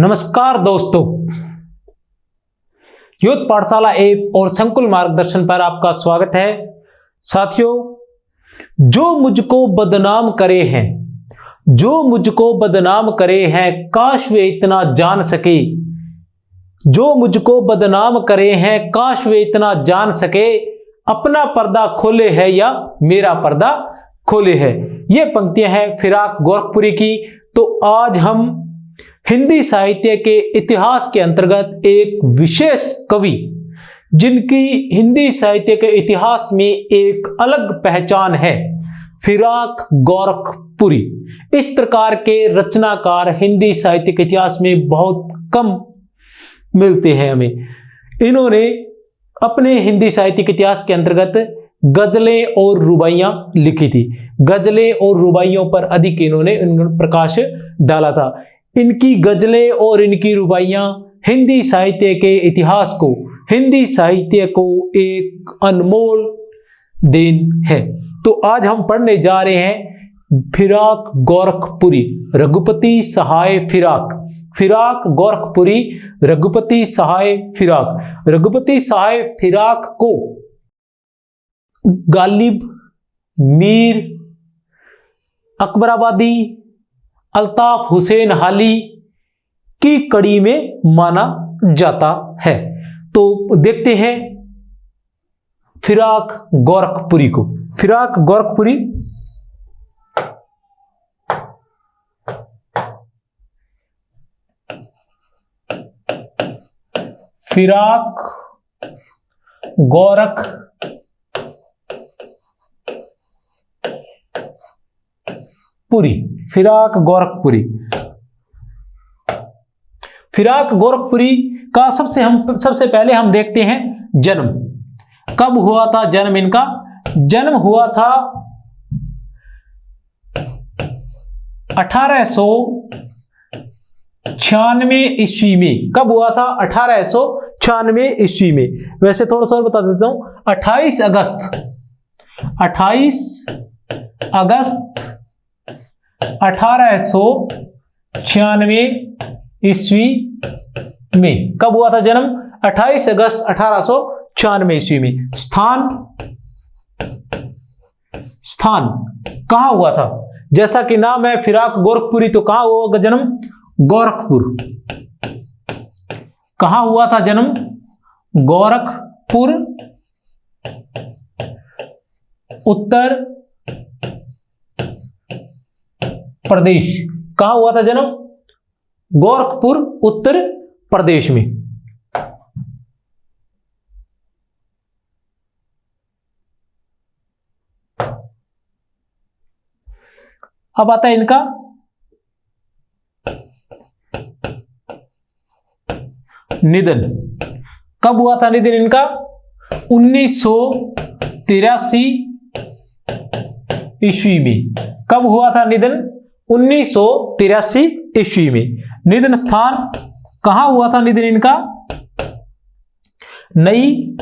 नमस्कार दोस्तों, यूथ पाठशाला ऐप और संकुल मार्गदर्शन पर आपका स्वागत है। साथियों, जो मुझको बदनाम करे हैं, जो मुझको बदनाम करे हैं, काश वे इतना जान सके। जो मुझको बदनाम करे हैं, काश वे इतना जान सके। अपना पर्दा खोले है या मेरा पर्दा खोले है। ये पंक्तियां हैं फिराक गोरखपुरी की। तो आज हम हिंदी साहित्य के इतिहास के अंतर्गत एक विशेष कवि, जिनकी हिंदी साहित्य के इतिहास में एक अलग पहचान है, फिराक गोरखपुरी। इस प्रकार के रचनाकार हिंदी साहित्य के इतिहास में बहुत कम मिलते हैं हमें। इन्होंने अपने हिंदी साहित्य के इतिहास के अंतर्गत गजलें और रुबाइयां लिखी थी। गजलें और रुबाइयों पर अधिक इन्होंने प्रकाश डाला था। इनकी गजलें और इनकी रुबाइयां हिंदी साहित्य के इतिहास को, हिंदी साहित्य को एक अनमोल देन है। तो आज हम पढ़ने जा रहे हैं फिराक गोरखपुरी, रघुपति सहाय फिराक। फिराक गोरखपुरी, रघुपति सहाय फिराक। रघुपति सहाय फिराक को गालिब, मीर अकबराबादी, अल्ताफ हुसैन हाली की कड़ी में माना जाता है। तो देखते हैं फिराक गोरखपुरी को। फिराक गोरखपुरी फिराक गोरखपुरी, फिराक गोरखपुरी। फिराक गोरखपुरी का सबसे पहले हम देखते हैं जन्म। कब हुआ था जन्म इनका? जन्म हुआ था 1896 ईस्वी में। कब हुआ था? 1896 ईस्वी में। वैसे थोड़ा सा और बता देता हूं, 28 अगस्त 1896 ईस्वी में। कब हुआ था जन्म? 28 अगस्त 1896 ईस्वी में। स्थान कहां हुआ था? जैसा कि नाम है फिराक गोरखपुरी, तो कहां हुआ जन्म? गोरखपुर। कहां हुआ था जन्म? गोरखपुर, उत्तर प्रदेश। कहां हुआ था जन्म? गोरखपुर, उत्तर प्रदेश में। अब आता है इनका निधन। कब हुआ था निधन इनका? 1983 ईस्वी में। कब हुआ था निधन? 1983 ईस्वी में। निधन स्थान कहां हुआ था निधन इनका? नई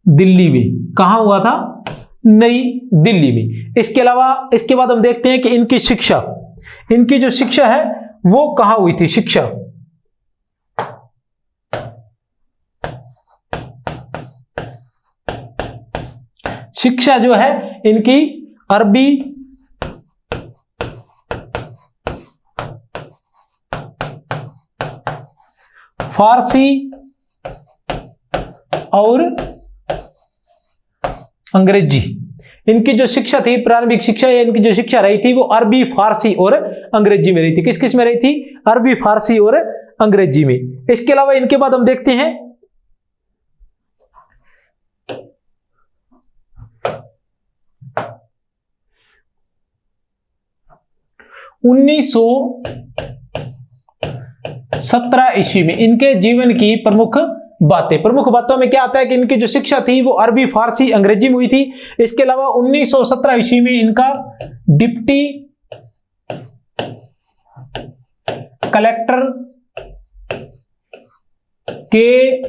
दिल्ली में। कहां हुआ था? नई दिल्ली में। इसके अलावा इसके बाद हम देखते हैं कि इनकी शिक्षा, इनकी जो शिक्षा है वो कहां हुई थी? शिक्षा जो है इनकी अरबी, फारसी और अंग्रेजी। इनकी जो शिक्षा थी, प्रारंभिक शिक्षा, इनकी जो शिक्षा रही थी वो अरबी, फारसी और अंग्रेजी में रही थी। किस किस में रही थी? अरबी, फारसी और अंग्रेजी में। इसके अलावा इनके बाद हम देखते हैं 1917 ईस्वी में इनके जीवन की प्रमुख बातों में क्या आता है कि इनकी जो शिक्षा थी वो अरबी, फारसी, अंग्रेजी में हुई थी। इसके अलावा 1917 ईस्वी में इनका डिप्टी कलेक्टर के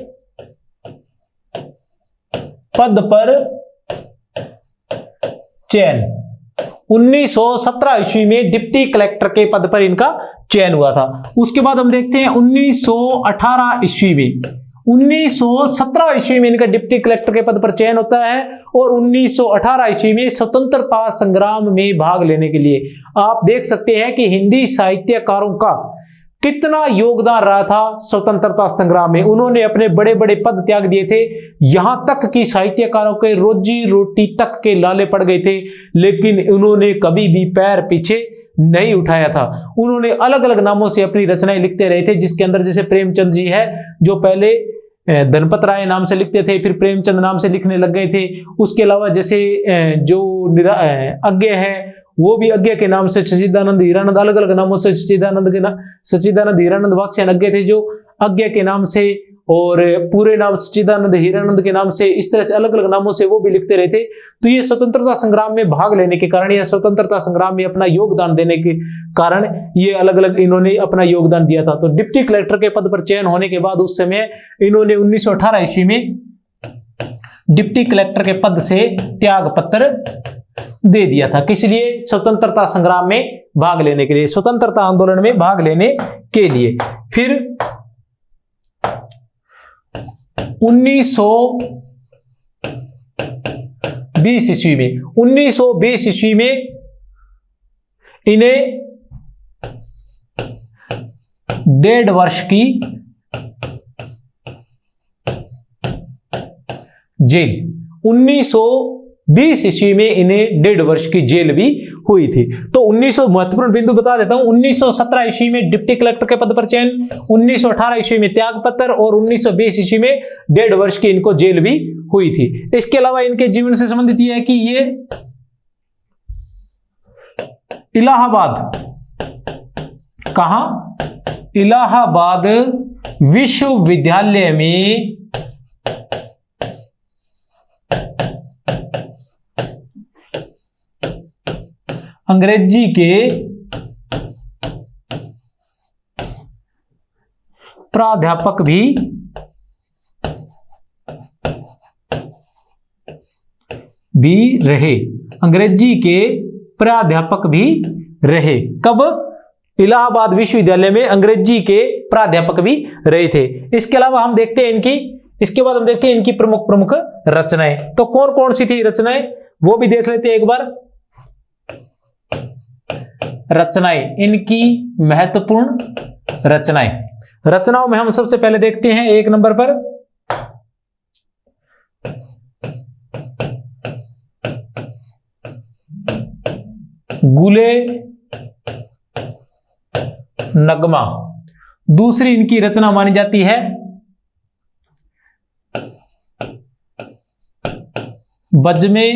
पद पर चयन 1917 ईस्वी में डिप्टी कलेक्टर के पद पर इनका चयन हुआ था। उसके बाद हम देखते हैं 1918 ईस्वी में, 1917 ईस्वी में इनका डिप्टी कलेक्टर के पद पर चयन होता है और 1918 ईस्वी में स्वतंत्रता संग्राम में भाग लेने के लिए। आप देख सकते हैं कि हिंदी साहित्यकारों का कितना योगदान रहा था स्वतंत्रता संग्राम में। उन्होंने अपने बड़े बड़े पद त्याग दिए थे, यहां तक कि साहित्यकारों के रोजी रोटी तक के लाले पड़ गए थे, लेकिन उन्होंने कभी भी पैर पीछे नहीं उठाया था। उन्होंने अलग अलग नामों से अपनी रचनाएं लिखते रहे थे, जिसके अंदर जैसे प्रेमचंद जी है जो पहले धनपत राय नाम से लिखते थे, फिर प्रेमचंद नाम से लिखने लग गए थे। उसके अलावा जैसे जो अज्ञ है वो भी अज्ञ के नाम से, सच्चिदानंद हीरानंद अलग अलग नामों से, सच्चिदानंद हीरानंद वात्स्ययन अज्ञ थे जो अज्ञ के नाम से, और पूरे नाम सच्चिदानंद हीरानंद के नाम से, इस तरह से अलग अलग नामों से वो भी लिखते रहे थे। तो ये स्वतंत्रता संग्राम में भाग लेने के कारण या स्वतंत्रता संग्राम में अपना योगदान देने के कारण ये अलग अलग इन्होंने अपना योगदान दिया था। तो डिप्टी कलेक्टर के पद पर चयन होने के बाद उस समय इन्होंने 1918 ईस्वी में डिप्टी कलेक्टर के पद से त्याग पत्र दे दिया था। किस लिए? स्वतंत्रता संग्राम में भाग लेने के लिए, स्वतंत्रता आंदोलन में भाग लेने के लिए। फिर 1920 ईस्वी में, 1920 ईस्वी में इन्हें 1.5 वर्ष की जेल, 1920 ईस्वी में इन्हें 1.5 वर्ष की जेल भी हुई थी। तो 1900 महत्वपूर्ण बिंदु बता देता हूं, 1917 ईस्वी में डिप्टी कलेक्टर के पद पर चयन, 1918 ईस्वी में त्यागपत्र और 1920 ईस्वी में 1.5 वर्ष की इनको जेल भी हुई थी। इसके अलावा इनके जीवन से संबंधित यह है कि ये इलाहाबाद, कहां? इलाहाबाद विश्वविद्यालय में अंग्रेजी के प्राध्यापक भी रहे, अंग्रेजी के प्राध्यापक भी रहे। कब? इलाहाबाद विश्वविद्यालय में अंग्रेजी के प्राध्यापक भी रहे थे। इसके अलावा हम देखते हैं इसके बाद हम देखते हैं इनकी प्रमुख रचनाएं। तो कौन कौन सी थी रचनाएं वो भी देख लेते हैं एक बार। रचनाएं, इनकी महत्वपूर्ण रचनाओं में हम सबसे पहले देखते हैं 1 नंबर पर गुले नगमा। दूसरी इनकी रचना मानी जाती है बज्मे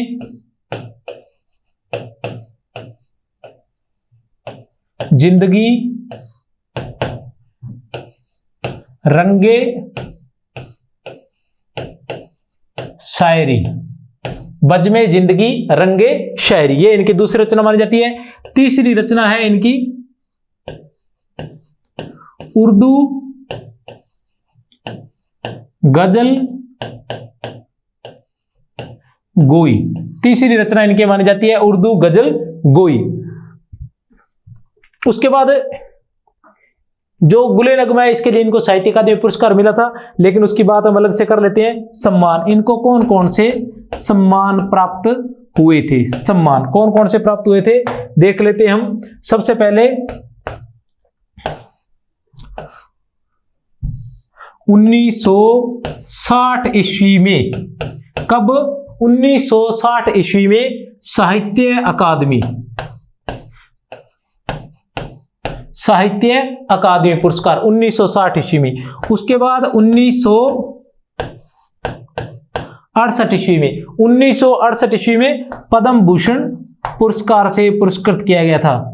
जिंदगी रंगे शायरी। बज्मे जिंदगी रंगे शायरी, ये इनकी दूसरी रचना मानी जाती है। तीसरी रचना है इनकी उर्दू गजल गोई। तीसरी रचना इनकी मानी जाती है उर्दू गजल गोई। उसके बाद जो गुले नगमा है इसके लिए इनको साहित्य अकादमी पुरस्कार मिला था, लेकिन उसकी बात हम अलग से कर लेते हैं। सम्मान, इनको कौन कौन से सम्मान प्राप्त हुए थे? सम्मान कौन कौन से प्राप्त हुए थे देख लेते हैं हम। सबसे पहले 1960 ईस्वी में, कब? 1960 ईस्वी में साहित्य अकादमी पुरस्कार 1960 ईस्वी में। उसके बाद 1968 ईस्वी में, 1968 ईस्वी में पद्म भूषण पुरस्कार से पुरस्कृत किया गया था,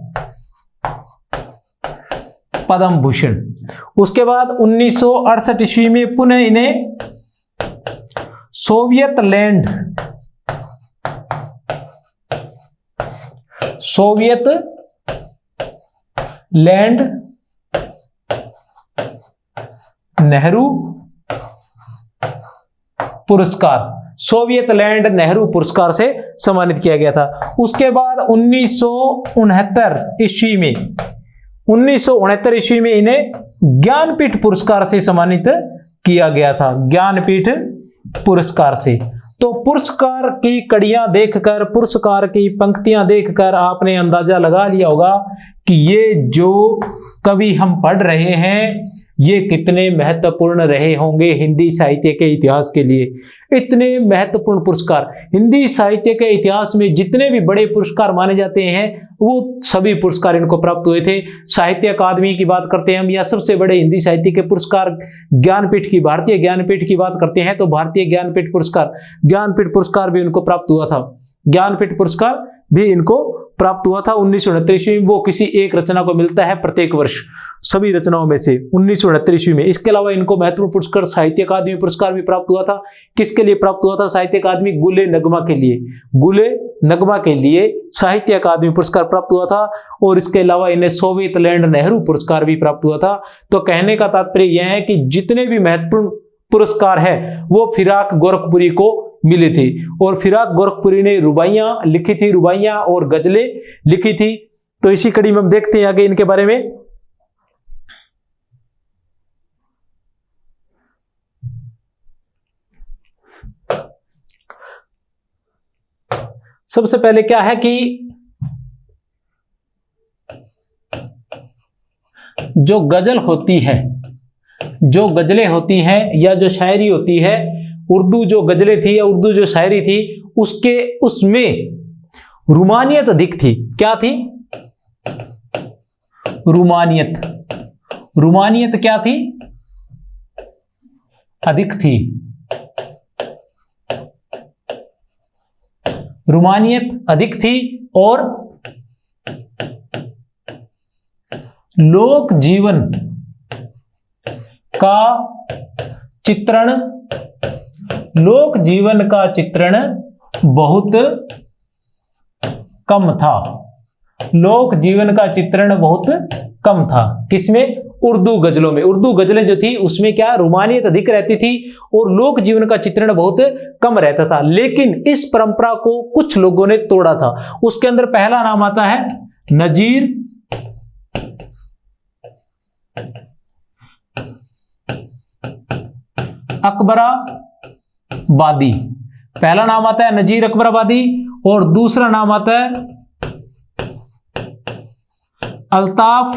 पद्म भूषण। उसके बाद 1968 ईस्वी में पुनः इन्हें सोवियत लैंड नेहरू पुरस्कार, सोवियत लैंड नेहरू पुरस्कार से सम्मानित किया गया था। उसके बाद 1969 ईस्वी में 1969 ईस्वी में इन्हें ज्ञानपीठ पुरस्कार से सम्मानित किया गया था, ज्ञानपीठ पुरस्कार से। तो पुरस्कार की कड़ियां देखकर, पुरस्कार की पंक्तियां देखकर आपने अंदाजा लगा लिया होगा कि ये जो कवि हम पढ़ रहे हैं ये कितने महत्वपूर्ण रहे होंगे हिंदी साहित्य के इतिहास के लिए। इतने महत्वपूर्ण पुरस्कार, हिंदी साहित्य के इतिहास में जितने भी बड़े पुरस्कार माने जाते हैं वो सभी पुरस्कार इनको प्राप्त हुए थे। साहित्य अकादमी की बात करते हैं हम, या सबसे बड़े हिंदी साहित्य के पुरस्कार ज्ञानपीठ की, भारतीय ज्ञानपीठ की बात करते हैं तो भारतीय ज्ञानपीठ पुरस्कार भी उनको प्राप्त हुआ था। ज्ञानपीठ पुरस्कार भी इनको प्राप्त हुआ था 1969 ईस्वी में। वो किसी एक रचना को मिलता है प्रत्येक वर्ष, सभी रचनाओं में से 1969 ईस्वी में। इसके अलावा इनको महत्वपूर्ण पुरस्कार साहित्य अकादमी पुरस्कार भी प्राप्त हुआ था। किसके लिए प्राप्त हुआ था साहित्य अकादमी? गुले नगमा के लिए, गुले नगमा के लिए साहित्य अकादमी पुरस्कार प्राप्त हुआ था। और इसके अलावा इन्हें सोवियत लैंड नेहरू पुरस्कार भी प्राप्त हुआ था। तो कहने का तात्पर्य यह है कि जितने भी महत्वपूर्ण पुरस्कार है वो फिराक गोरखपुरी को मिले थे। और फिराक गोरखपुरी ने रुबाइयां लिखी थी, रुबाइयां और गजलें लिखी थी। तो इसी कड़ी में हम देखते हैं आगे इनके बारे में। सबसे पहले क्या है कि जो गजल होती है, जो गजलें होती हैं या जो शायरी होती है, उर्दू जो गजलें थी या उर्दू जो शायरी थी उसमें रुमानियत अधिक थी। क्या थी? रुमानियत क्या थी? अधिक थी। रुमानियत अधिक थी और लोक जीवन का चित्रण बहुत कम था। लोक जीवन का चित्रण बहुत कम था। किसमें? उर्दू गजलों में। उर्दू गजलें जो थी उसमें क्या रुमानियत अधिक रहती थी और लोक जीवन का चित्रण बहुत कम रहता था। लेकिन इस परंपरा को कुछ लोगों ने तोड़ा था। उसके अंदर पहला नाम आता है नजीर अकबराबादी। पहला नाम आता है नजीर अकबराबादी और दूसरा नाम आता है अल्ताफ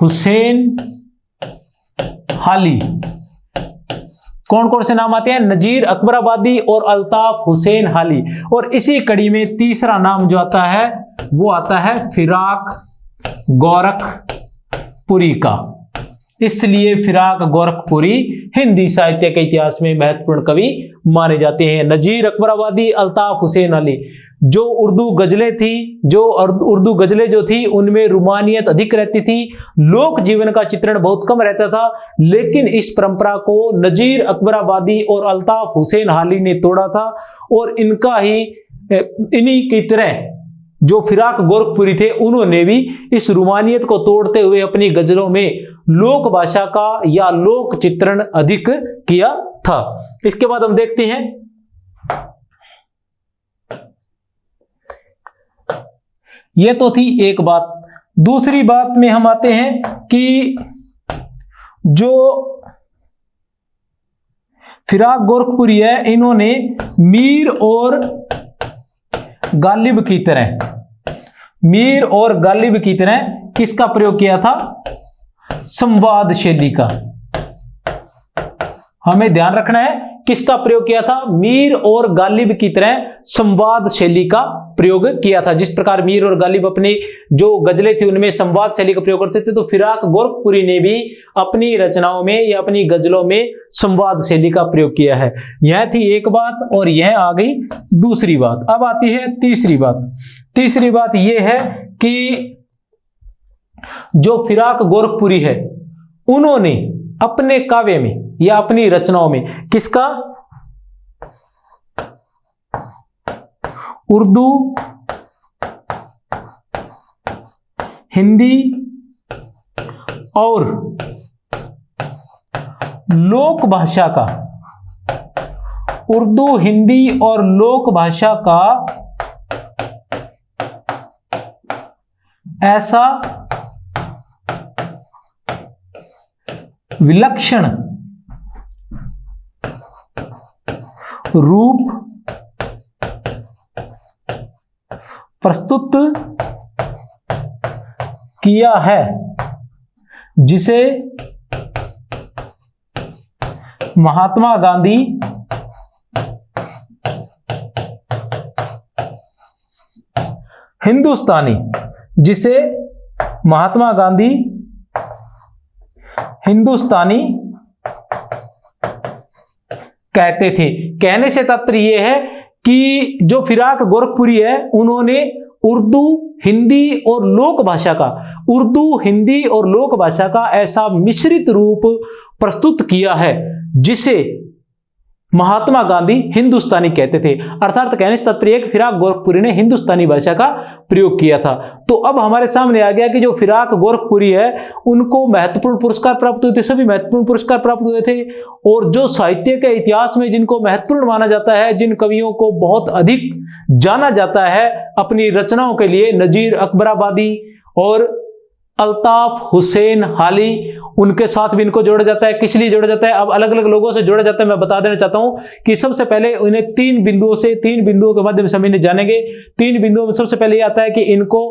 हुसैन हाली। कौन कौन से नाम आते हैं? नजीर अकबराबादी और अल्ताफ हुसैन हाली। और इसी कड़ी में तीसरा नाम जो आता है वो आता है फिराक गोरखपुरी का। इसलिए फिराक गोरखपुरी हिंदी साहित्य के इतिहास में महत्वपूर्ण कवि माने जाते हैं। नजीर अकबराबादी, अल्ताफ हुसैन अली। जो उर्दू गजलें जो थी उनमें रुमानियत अधिक रहती थी, लोक जीवन का चित्रण बहुत कम रहता था। लेकिन इस परंपरा को नजीर अकबराबादी और अल्ताफ हुसैन हाली ने तोड़ा था और इन्हीं की तरह जो फिराक गोरखपुरी थे उन्होंने भी इस रुमानियत को तोड़ते हुए अपनी गजलों में लोक भाषा का या लोक चित्रण अधिक किया था। इसके बाद हम देखते हैं यह तो थी एक बात। दूसरी बात में हम आते हैं कि जो फिराक गोरखपुरी है इन्होंने मीर और गालिब की तरह किसका प्रयोग किया था? संवाद शैली का। हमें ध्यान रखना है किसका प्रयोग किया था? मीर और गालिब की तरह संवाद शैली का प्रयोग किया था। जिस प्रकार मीर और गालिब अपनी जो गजलें थी उनमें संवाद शैली का प्रयोग करते थे, तो फिराक गोरखपुरी ने भी अपनी रचनाओं में या अपनी गजलों में संवाद शैली का प्रयोग किया है। यह थी एक बात और यह आ गई दूसरी बात। अब आती है तीसरी बात। तीसरी बात यह है कि जो फिराक गोरखपुरी है उन्होंने अपने काव्य में या अपनी रचनाओं में किसका? उर्दू, हिंदी और लोक भाषा का उर्दू, हिंदी और लोक भाषा का ऐसा विलक्षण रूप प्रस्तुत किया है जिसे महात्मा गांधी हिंदुस्तानी, जिसे महात्मा गांधी हिंदुस्तानी कहते थे। कहने से तात्पर्य यह है कि जो फिराक गोरखपुरी है उन्होंने उर्दू, हिंदी और लोक भाषा का, उर्दू, हिंदी और लोक भाषा का ऐसा मिश्रित रूप प्रस्तुत किया है जिसे महात्मा गांधी हिंदुस्तानी कहते थे। अर्थात कहने से तात्पर्य फिराक गोरखपुरी ने हिंदुस्तानी भाषा का प्रयोग किया था। तो अब हमारे सामने आ गया कि जो फिराक गोरखपुरी है उनको महत्वपूर्ण पुरस्कार प्राप्त हुए थे, सभी महत्वपूर्ण पुरस्कार प्राप्त हुए थे। और जो साहित्य के इतिहास में जिनको महत्वपूर्ण माना जाता है, जिन कवियों को बहुत अधिक जाना जाता है अपनी रचनाओं के लिए, नजीर अकबराबादी और अल्ताफ हुसैन हाली, उनके साथ भी इनको जोड़ा जाता है। किस लिए जोड़ा जाता है? अब अलग अलग लोगों से जोड़ा जाता है। मैं बता देना चाहता हूं कि सबसे पहले इन्हें तीन बिंदुओं के माध्यम से हम इन्हें जानेंगे। तीन बिंदुओं में सबसे पहले यह आता है कि इनको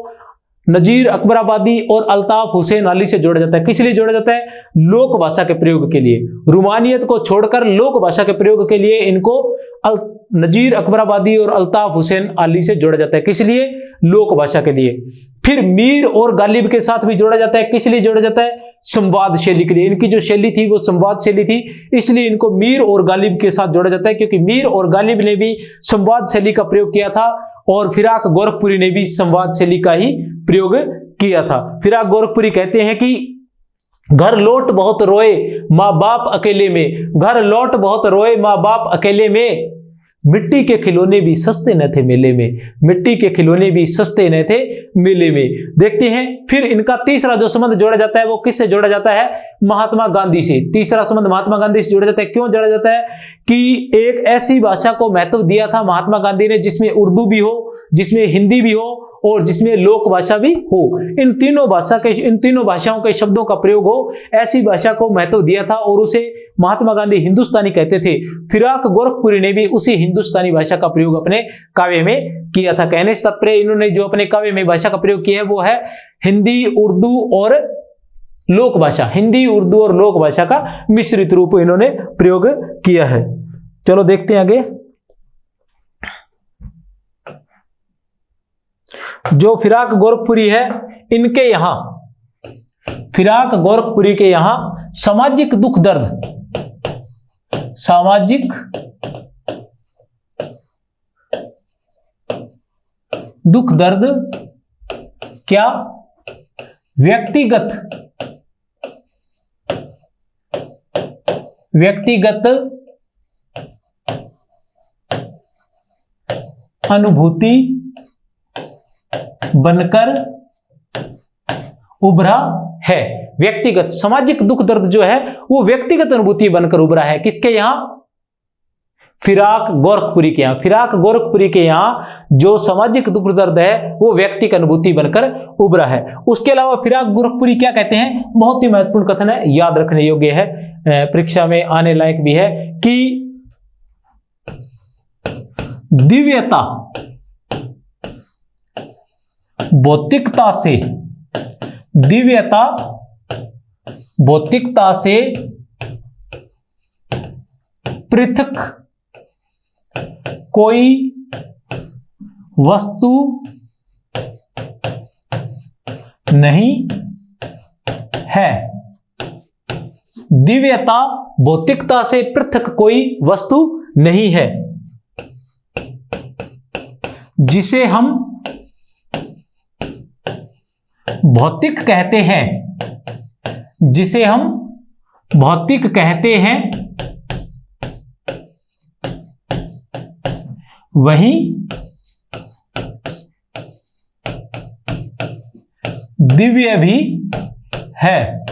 नजीर अकबराबादी और अल्ताफ हुसैन अली से जोड़ा जाता है। किस लिए जोड़ा जाता है? लोक भाषा के प्रयोग के लिए। रूमानियत को छोड़कर लोक भाषा के प्रयोग के लिए इनको नजीर अकबराबादी और अल्ताफ हुसैन अली से जोड़ा जाता है। किस लिए? लोक भाषा के लिए। फिर मीर और गालिब के साथ भी जोड़ा जाता है। किस लिए जोड़ा जाता है? संवाद शैली के लिए। इनकी जो शैली थी वो संवाद शैली थी, इसलिए इनको मीर और गालिब के साथ जोड़ा जाता है, क्योंकि मीर और गालिब ने भी संवाद शैली का प्रयोग किया था और फिराक गोरखपुरी ने भी संवाद शैली का ही प्रयोग किया था। फिराक गोरखपुरी कहते हैं कि घर लौट बहुत रोए माँ बाप अकेले में, घर लौट बहुत रोए माँ बाप अकेले में, मिट्टी के खिलौने भी सस्ते न थे मेले में, मिट्टी के खिलौने भी सस्ते न थे मेले में। देखते हैं फिर इनका तीसरा जो संबंध जोड़ा जाता है वो किससे जोड़ा जाता है? महात्मा गांधी से। तीसरा संबंध महात्मा गांधी से जोड़ा जाता है। क्यों जोड़ा जाता है? कि एक ऐसी भाषा को महत्व दिया था महात्मा गांधी ने जिसमें उर्दू भी हो, जिसमें हिंदी भी हो और जिसमें लोक भाषा भी हो। इन तीनों भाषाओं के शब्दों का प्रयोग हो, ऐसी भाषा को महत्व दिया था और उसे महात्मा गांधी हिंदुस्तानी कहते थे। फिराक गोरखपुरी ने भी उसी हिंदुस्तानी भाषा का प्रयोग अपने काव्य में किया था। कहने से तात्पर्य इन्होंने जो अपने काव्य में भाषा का प्रयोग किया है वो है हिंदी, उर्दू और लोक भाषा। हिंदी, उर्दू और लोक भाषा का मिश्रित रूप इन्होंने प्रयोग किया है। चलो देखते हैं आगे। जो फिराक गोरखपुरी है इनके यहां, फिराक गोरखपुरी के यहां सामाजिक दुख दर्द, सामाजिक दुख दर्द क्या व्यक्तिगत अनुभूति बनकर उभरा है। व्यक्तिगत सामाजिक दुख दर्द जो है वो व्यक्तिगत अनुभूति बनकर उभरा है। किसके यहां? फिराक गोरखपुरी के यहां। फिराक गोरखपुरी के यहां जो सामाजिक दुख दर्द है वो व्यक्तिगत अनुभूति बनकर उभरा है। उसके अलावा फिराक गोरखपुरी क्या कहते हैं? बहुत ही महत्वपूर्ण कथन है, याद रखने योग्य है, परीक्षा में आने लायक भी है कि दिव्यता भौतिकता से, दिव्यता भौतिकता से पृथक कोई वस्तु नहीं है। दिव्यता भौतिकता से पृथक कोई वस्तु नहीं है, जिसे हम भौतिक कहते हैं, जिसे हम भौतिक कहते हैं, वही दिव्य भी है।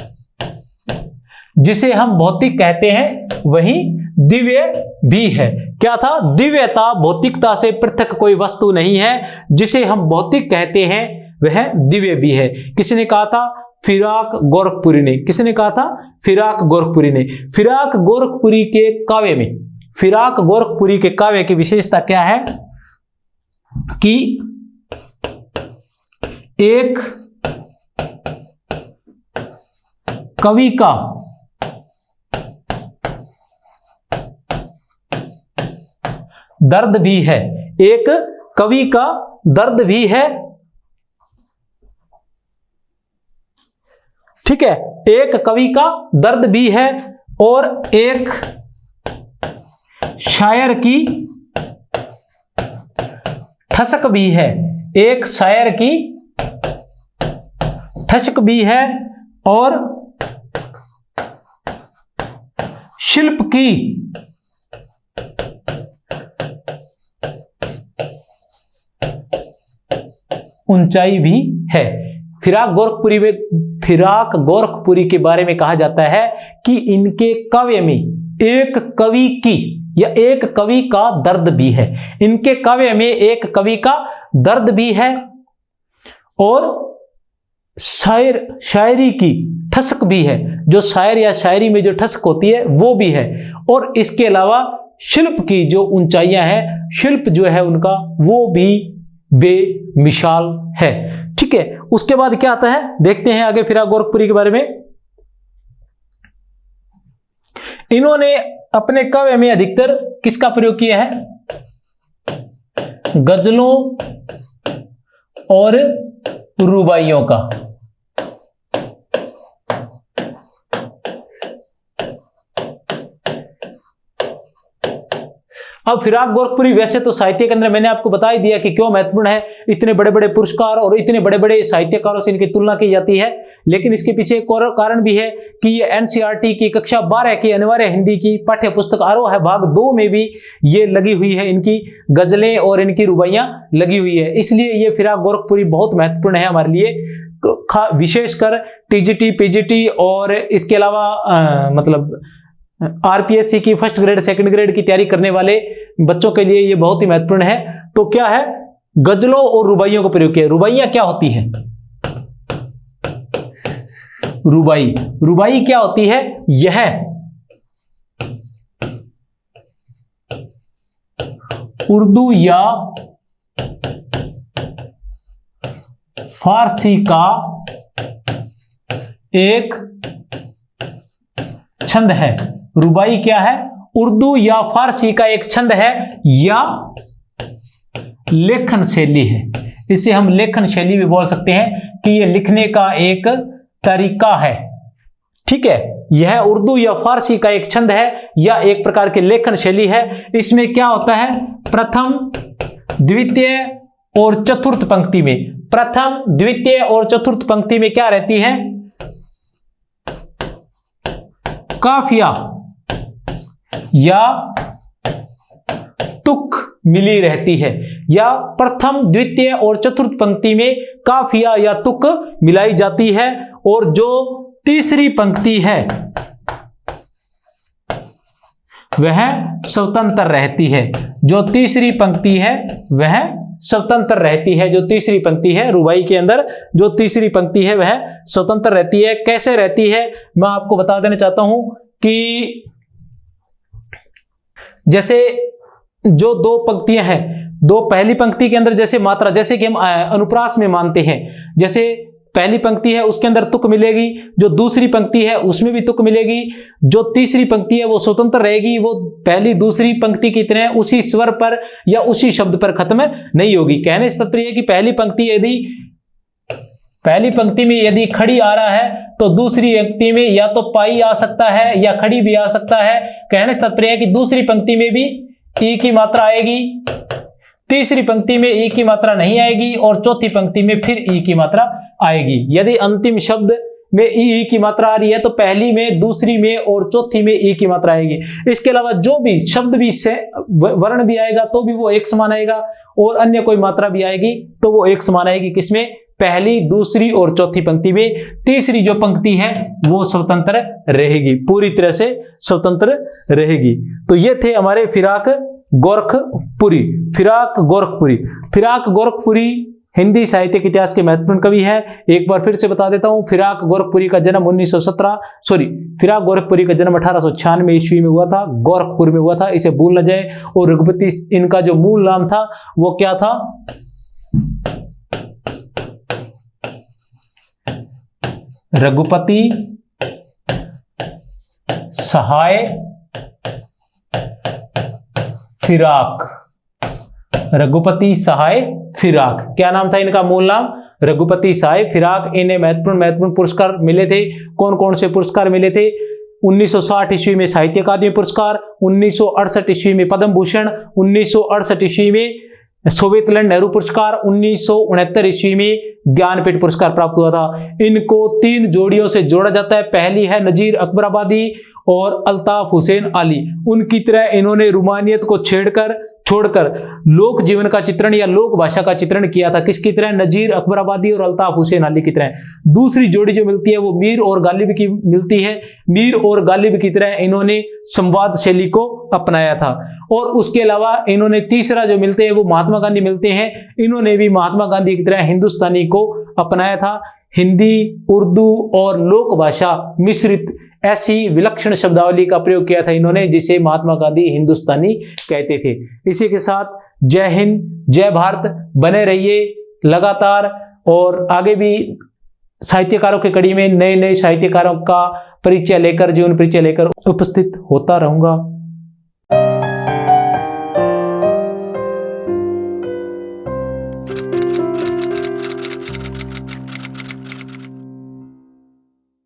जिसे हम भौतिक कहते हैं वही दिव्य भी है। क्या था? दिव्यता, भौतिकता से पृथक कोई वस्तु नहीं है, जिसे हम भौतिक कहते हैं वह दिव्य भी है। किसने कहा था? फिराक गोरखपुरी ने। किसने कहा था? फिराक गोरखपुरी ने। फिराक गोरखपुरी के काव्य में, फिराक गोरखपुरी के काव्य की विशेषता क्या है कि एक कवि का दर्द भी है, एक कवि का दर्द भी है, ठीक है, एक कवि का दर्द भी है और एक शायर की ठसक भी है, एक शायर की ठसक भी है और शिल्प की ऊंचाई भी है। फिराक गोरखपुरी के बारे में कहा जाता है कि इनके काव्य में एक कवि की या एक कवि का दर्द भी है। इनके काव्य में एक कवि का दर्द भी है और शायरी की ठसक भी है। जो शायर या शायरी में जो ठसक होती है वो भी है और इसके अलावा शिल्प की जो ऊंचाइयां हैं, शिल्प जो है उनका वो भी बेमिसाल है। ठीक है, उसके बाद क्या आता है देखते हैं आगे फिराक गोरखपुरी के बारे में। इन्होंने अपने काव्य में अधिकतर किसका प्रयोग किया है? गजलों और रुबाइयों का। अब फिराक गोरखपुरी वैसे तो साहित्य के अंदर मैंने आपको बता ही दिया कि क्यों महत्वपूर्ण है, इतने बड़े बड़े पुरस्कार और इतने बड़े बड़े साहित्यकारों से इनकी तुलना की जाती है। लेकिन इसके पीछे एक और कारण भी है कि ये एनसीईआरटी की कक्षा 12 की अनिवार्य हिंदी की पाठ्य पुस्तक आरोह है भाग 2 में भी ये लगी हुई है, इनकी गजलें और इनकी रुबाइयां लगी हुई है। इसलिए ये फिराक गोरखपुरी बहुत महत्वपूर्ण है हमारे लिए, विशेषकर टीजीटी, पीजीटी और इसके अलावा मतलब आरपीएससी की फर्स्ट ग्रेड सेकंड ग्रेड की तैयारी करने वाले बच्चों के लिए ये बहुत ही महत्वपूर्ण है। तो क्या है? गजलों और रुबाइयों का प्रयोग किया। रुबाइयां क्या होती है? रुबाई क्या होती है? यह उर्दू या फारसी का एक छंद है। रुबाई क्या है? उर्दू या फारसी का एक छंद है या लेखन शैली है। इसे हम लेखन शैली भी बोल सकते हैं कि यह लिखने का एक तरीका है। ठीक है, यह उर्दू या फारसी का एक छंद है या एक प्रकार की लेखन शैली है। इसमें क्या होता है? प्रथम, द्वितीय और चतुर्थ पंक्ति में, प्रथम, द्वितीय और चतुर्थ पंक्ति में क्या रहती है? काफिया या तुक मिली रहती है, या प्रथम, द्वितीय और चतुर्थ पंक्ति में काफिया या तुक मिलाई जाती है। और जो तीसरी पंक्ति है वह स्वतंत्र रहती है। जो तीसरी पंक्ति है वह स्वतंत्र रहती है। जो तीसरी पंक्ति है रुबाई के अंदर, जो तीसरी पंक्ति है वह स्वतंत्र रहती है। कैसे रहती है मैं आपको बता देना चाहता हूं कि जैसे जो दो पंक्तियां हैं, दो पहली पंक्ति के अंदर जैसे मात्रा, जैसे कि हम अनुप्रास में मानते हैं, जैसे पहली पंक्ति है उसके अंदर तुक मिलेगी, जो दूसरी पंक्ति है उसमें भी तुक मिलेगी, जो तीसरी पंक्ति है वो स्वतंत्र रहेगी, वो पहली दूसरी पंक्ति की तरह उसी स्वर पर या उसी शब्द पर खत्म नहीं होगी। कहने से तात्पर्य है कि पहली पंक्ति में यदि खड़ी आ रहा है तो दूसरी पंक्ति में या तो पाई आ सकता है या खड़ी भी आ सकता है। कहने से तात्पर्य है कि दूसरी पंक्ति में भी ई की मात्रा आएगी, तीसरी पंक्ति में ई की मात्रा नहीं आएगी और चौथी पंक्ति में फिर ई की मात्रा आएगी। यदि अंतिम शब्द में ई की मात्रा आ रही है तो पहली में, दूसरी में और चौथी में ई की मात्रा आएगी। इसके अलावा जो भी शब्द भी से वर्ण भी आएगा तो भी वो एक समान आएगा और अन्य कोई मात्रा भी आएगी तो वो एक समान आएगी। किसमें? पहली, दूसरी और चौथी पंक्ति में, तीसरी जो पंक्ति है वो स्वतंत्र रहेगी, पूरी तरह से स्वतंत्र रहेगी। तो ये थे हमारे फिराक गोरखपुरी। फिराक गोरखपुरी, फिराक गोरखपुरी हिंदी साहित्यिक इतिहास के महत्वपूर्ण कवि है। एक बार फिर से बता देता हूं, फिराक गोरखपुरी का जन्म 1917 फिराक गोरखपुरी का जन्म 1896 ईस्वी में हुआ था, गोरखपुर में हुआ था, इसे भूल न जाए। और रघुपति इनका जो मूल नाम था वो क्या था? रघुपति सहाय फिराक। रघुपति सहाय फिराक, क्या नाम था इनका मूल नाम? रघुपति सहाय फिराक। इन्हें महत्वपूर्ण पुरस्कार मिले थे। कौन कौन से पुरस्कार मिले थे? 1960 ईस्वी में साहित्य अकादमी पुरस्कार, 1968 ईस्वी में पद्म भूषण, 1968 ईस्वी में सोवियत नेहरू पुरस्कार, 1969 ईस्वी में ज्ञानपीठ पुरस्कार प्राप्त हुआ था। इनको 3 जोड़ियों से जोड़ा जाता है। पहली है नजीर अकबराबादी और अल्ताफ हुसैन अली। उनकी तरह इन्होंने रूमानियत को छोड़कर लोक जीवन का चित्रण या लोक भाषा का चित्रण किया था। किसकी तरह? नजीर अकबराबादी और अल्ताफ हुसैन अली की तरह। दूसरी जोड़ी जो मिलती है वो मीर और गालिब की मिलती है। मीर और गालिब की तरह इन्होंने संवाद शैली को अपनाया था। और उसके अलावा इन्होंने तीसरा जो मिलते हैं वो महात्मा गांधी मिलते हैं। इन्होंने भी महात्मा गांधी की तरह हिंदुस्तानी को अपनाया था। हिंदी, उर्दू और लोक भाषा मिश्रित ऐसी विलक्षण शब्दावली का प्रयोग किया था इन्होंने, जिसे महात्मा गांधी हिंदुस्तानी कहते थे। इसी के साथ जय हिंद, जय भारत, बने रहिए लगातार। और आगे भी साहित्यकारों की कड़ी में नए साहित्यकारों का परिचय लेकर, जीवन परिचय लेकर उपस्थित होता रहूंगा।